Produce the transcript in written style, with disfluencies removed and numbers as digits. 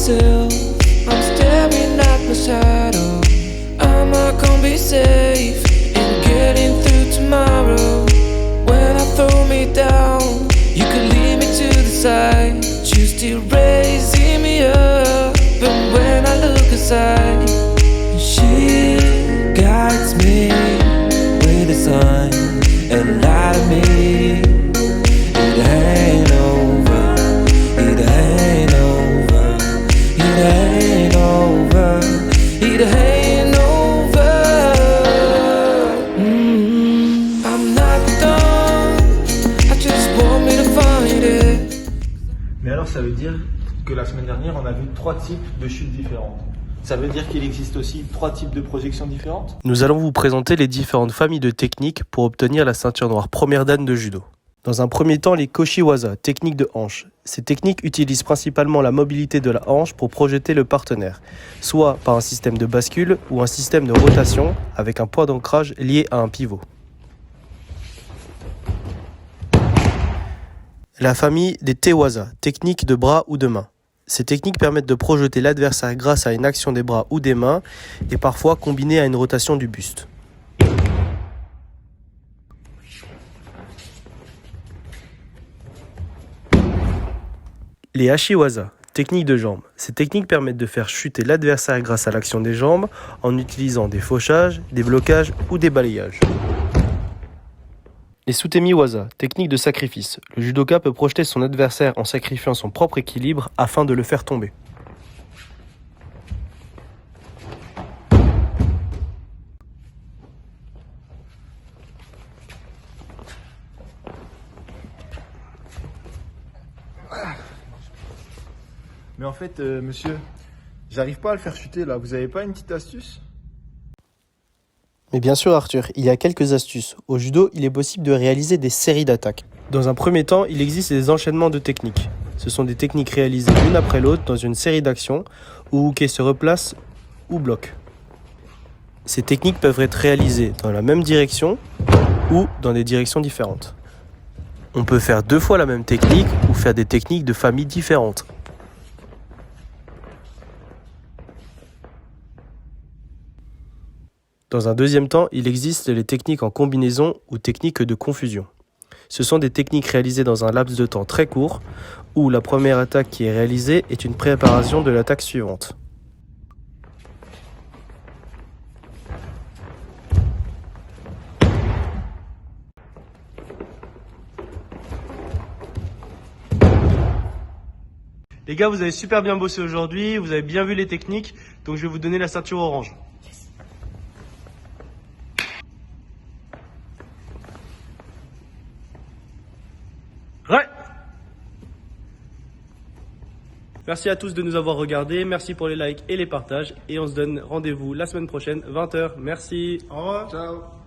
myself, I'm staring at my shadow. Am I gonna be safe in getting through tomorrow? When I throw me down, you could lead me to the side. You still raising me up, but when I look aside, she guides me with the sun and light of me. It ain't over, it ain't over, it ain't over, it ain't over. I'm not done, I just want me to find it. Mais alors ça veut dire que la semaine dernière on a vu 3 types de chutes différentes. Ça veut dire qu'il existe aussi 3 types de projections différentes? Nous allons vous présenter les différentes familles de techniques pour obtenir la ceinture noire première dan de judo. Dans un premier temps, les Koshiwaza, techniques de hanche. Ces techniques utilisent principalement la mobilité de la hanche pour projeter le partenaire, soit par un système de bascule ou un système de rotation avec un point d'ancrage lié à un pivot. La famille des Tewaza, techniques de bras ou de mains. Ces techniques permettent de projeter l'adversaire grâce à une action des bras ou des mains et parfois combinée à une rotation du buste. Les Ashiwaza, techniques de jambes. Ces techniques permettent de faire chuter l'adversaire grâce à l'action des jambes en utilisant des fauchages, des blocages ou des balayages. Les Sutemi-waza, technique de sacrifice. Le judoka peut projeter son adversaire en sacrifiant son propre équilibre afin de le faire tomber. Mais en fait, monsieur, j'arrive pas à le faire chuter là. Vous avez pas une petite astuce? Mais bien sûr Arthur, il y a quelques astuces. Au judo, il est possible de réaliser des séries d'attaques. Dans un premier temps, il existe des enchaînements de techniques. Ce sont des techniques réalisées l'une après l'autre dans une série d'actions où Uke se replace ou bloque. Ces techniques peuvent être réalisées dans la même direction ou dans des directions différentes. On peut faire 2 fois la même technique ou faire des techniques de familles différentes. Dans un deuxième temps, il existe les techniques en combinaison ou techniques de confusion. Ce sont des techniques réalisées dans un laps de temps très court, où la première attaque qui est réalisée est une préparation de l'attaque suivante. Les gars, vous avez super bien bossé aujourd'hui, vous avez bien vu les techniques, donc je vais vous donner la ceinture orange. Ouais. Merci à tous de nous avoir regardés, merci pour les likes et les partages et on se donne rendez-vous la semaine prochaine, 20h. Merci. Au revoir. Ciao.